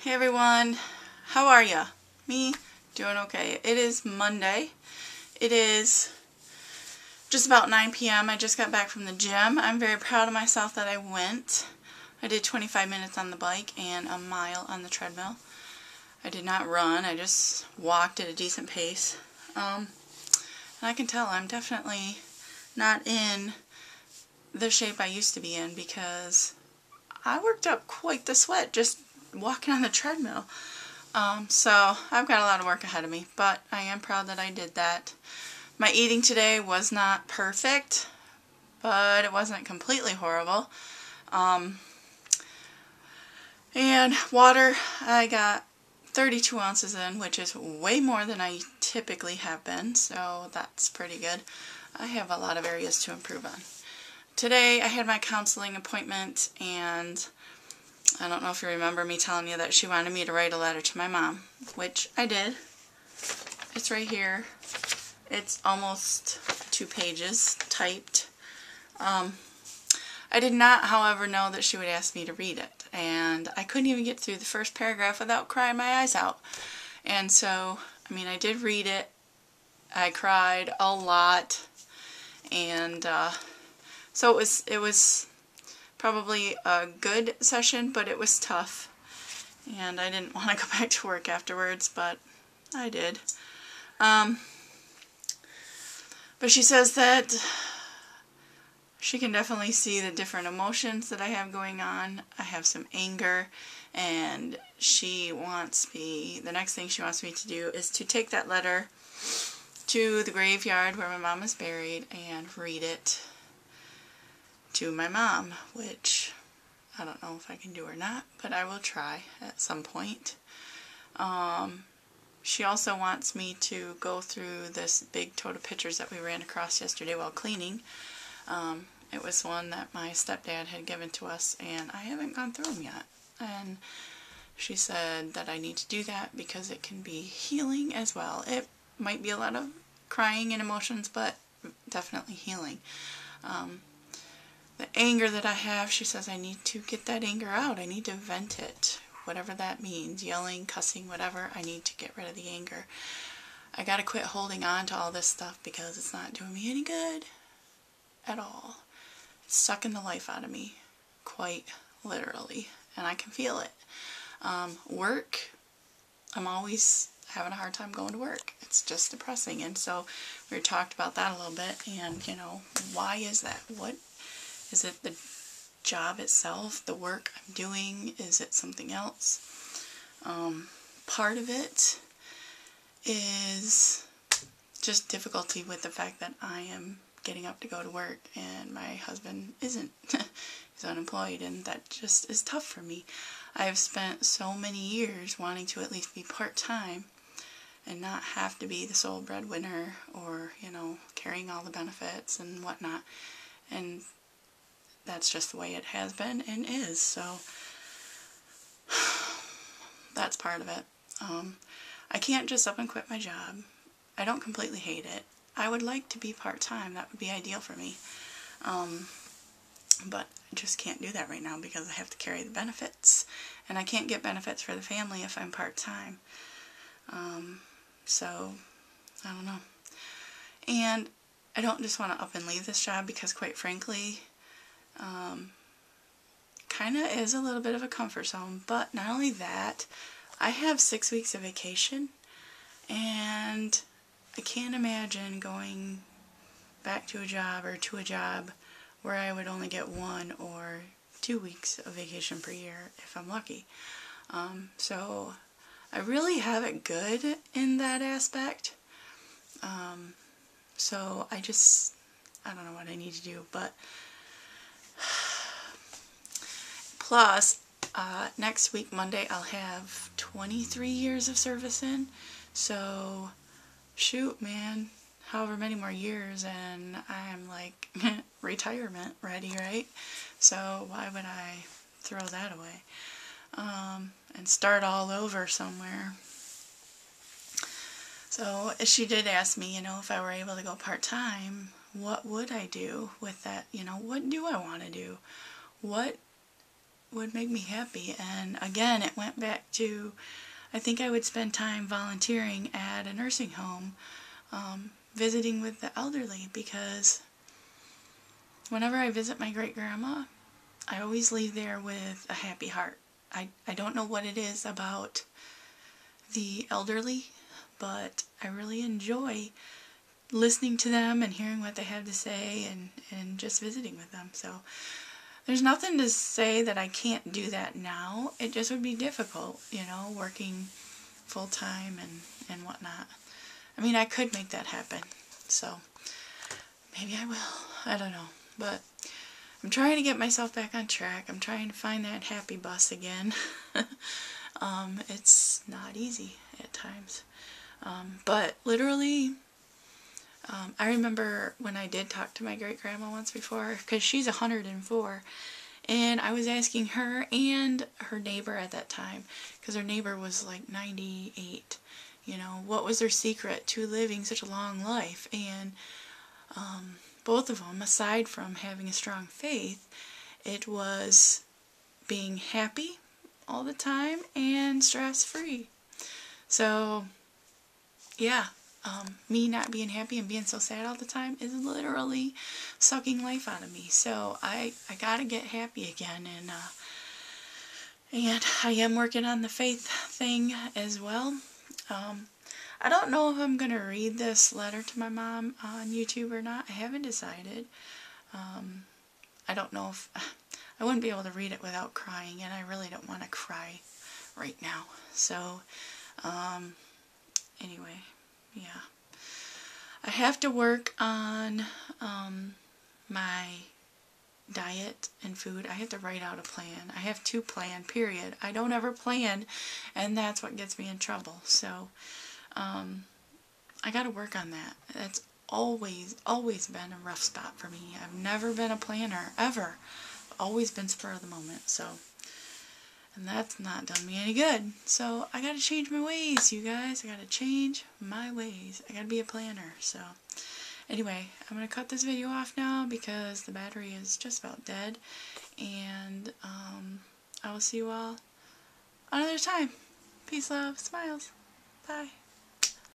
Hey everyone, how are ya? Me? Doing okay. It is Monday. It is just about 9 p.m. I just got back from the gym. I'm very proud of myself that I went. I did 25 minutes on the bike and a mile on the treadmill. I did not run, I just walked at a decent pace. And I can tell I'm definitely not in the shape I used to be in because I worked up quite the sweat just walking on the treadmill. So I've got a lot of work ahead of me, but I am proud that I did that. My eating today was not perfect, but it wasn't completely horrible. And water, I got 32 ounces in, which is way more than I typically have been, so that's pretty good. I have a lot of areas to improve on. Today I had my counseling appointment, and I don't know if you remember me telling you that she wanted me to write a letter to my mom, which I did. It's right here. It's almost 2 pages typed. I did not, however, know that she would ask me to read it, and I couldn't even get through the first paragraph without crying my eyes out. And so, I mean, I did read it. I cried a lot, and so it was probably a good session, but it was tough, and I didn't want to go back to work afterwards, but I did. But she says that she can definitely see the different emotions that I have going on. I have some anger, and she wants me, the next thing she wants me to do is to take that letter to the graveyard where my mom is buried and read it to my mom, which I don't know if I can do or not, but I will try at some point. She also wants me to go through this big tote of pictures that we ran across yesterday while cleaning. It was one that my stepdad had given to us, and I haven't gone through them yet. And she said that I need to do that because it can be healing as well. It might be a lot of crying and emotions, but definitely healing. The anger that I have, she says I need to get that anger out. I need to vent it, whatever that means. Yelling, cussing, whatever. I need to get rid of the anger. I gotta quit holding on to all this stuff because it's not doing me any good at all. It's sucking the life out of me, quite literally, and I can feel it. Work, I'm always having a hard time going to work. It's just depressing, and so we talked about that a little bit, and you know, why is that? What is it? The job itself, the work I'm doing? Is it something else? Part of it is just difficulty with the fact that I am getting up to go to work and my husband isn't. He's unemployed, and that just is tough for me. I have spent so many years wanting to at least be part-time and not have to be the sole breadwinner or, you know, carrying all the benefits and whatnot. And that's just the way it has been and is, so that's part of it. I can't just up and quit my job. I don't completely hate it. I would like to be part-time. That would be ideal for me. But I just can't do that right now because I have to carry the benefits. And I can't get benefits for the family if I'm part-time. So, I don't know. And I don't just want to up and leave this job because, quite frankly, kind of is a little bit of a comfort zone. But not only that, I have 6 weeks of vacation, and I can't imagine going back to a job or to a job where I would only get 1 or 2 weeks of vacation per year if I'm lucky. So I really have it good in that aspect. So I don't know what I need to do, but plus next week, Monday, I'll have 23 years of service in. So shoot, man, however many more years and I'm like retirement ready, right? So why would I throw that away and start all over somewhere? So she did ask me, you know, if I were able to go part-time, what would I do with that? You know, what do I want to do? What would make me happy. And again, it went back to, I think I would spend time volunteering at a nursing home, visiting with the elderly, because whenever I visit my great-grandma, I always leave there with a happy heart. I don't know what it is about the elderly, but I really enjoy listening to them and hearing what they have to say, and just visiting with them. So there's nothing to say that I can't do that now. It just would be difficult, you know, working full-time and whatnot. I mean, I could make that happen, so maybe I will. I don't know, but I'm trying to get myself back on track. I'm trying to find that happy bus again. It's not easy at times. But literally, I remember when I did talk to my great-grandma once before, because she's 104, and I was asking her and her neighbor at that time, because her neighbor was like 98, you know, what was their secret to living such a long life. And both of them, aside from having a strong faith, it was being happy all the time and stress-free. So, yeah, me not being happy and being so sad all the time is literally sucking life out of me. So I gotta get happy again, and I am working on the faith thing as well. I don't know if I'm going to read this letter to my mom on YouTube or not. I haven't decided. I don't know if... I wouldn't be able to read it without crying, and I really don't want to cry right now. So, anyway, yeah. I have to work on my diet and food. I have to write out a plan. I have to plan, period. I don't ever plan, and that's what gets me in trouble. So, I got to work on that. That's always been a rough spot for me. I've never been a planner, ever. I've always been spur of the moment, so, and that's not done me any good. So, I got to change my ways, you guys. I got to change my ways. I got to be a planner, so. Anyway, I'm going to cut this video off now because the battery is just about dead, and I will see you all another time. Peace, love, smiles. Bye.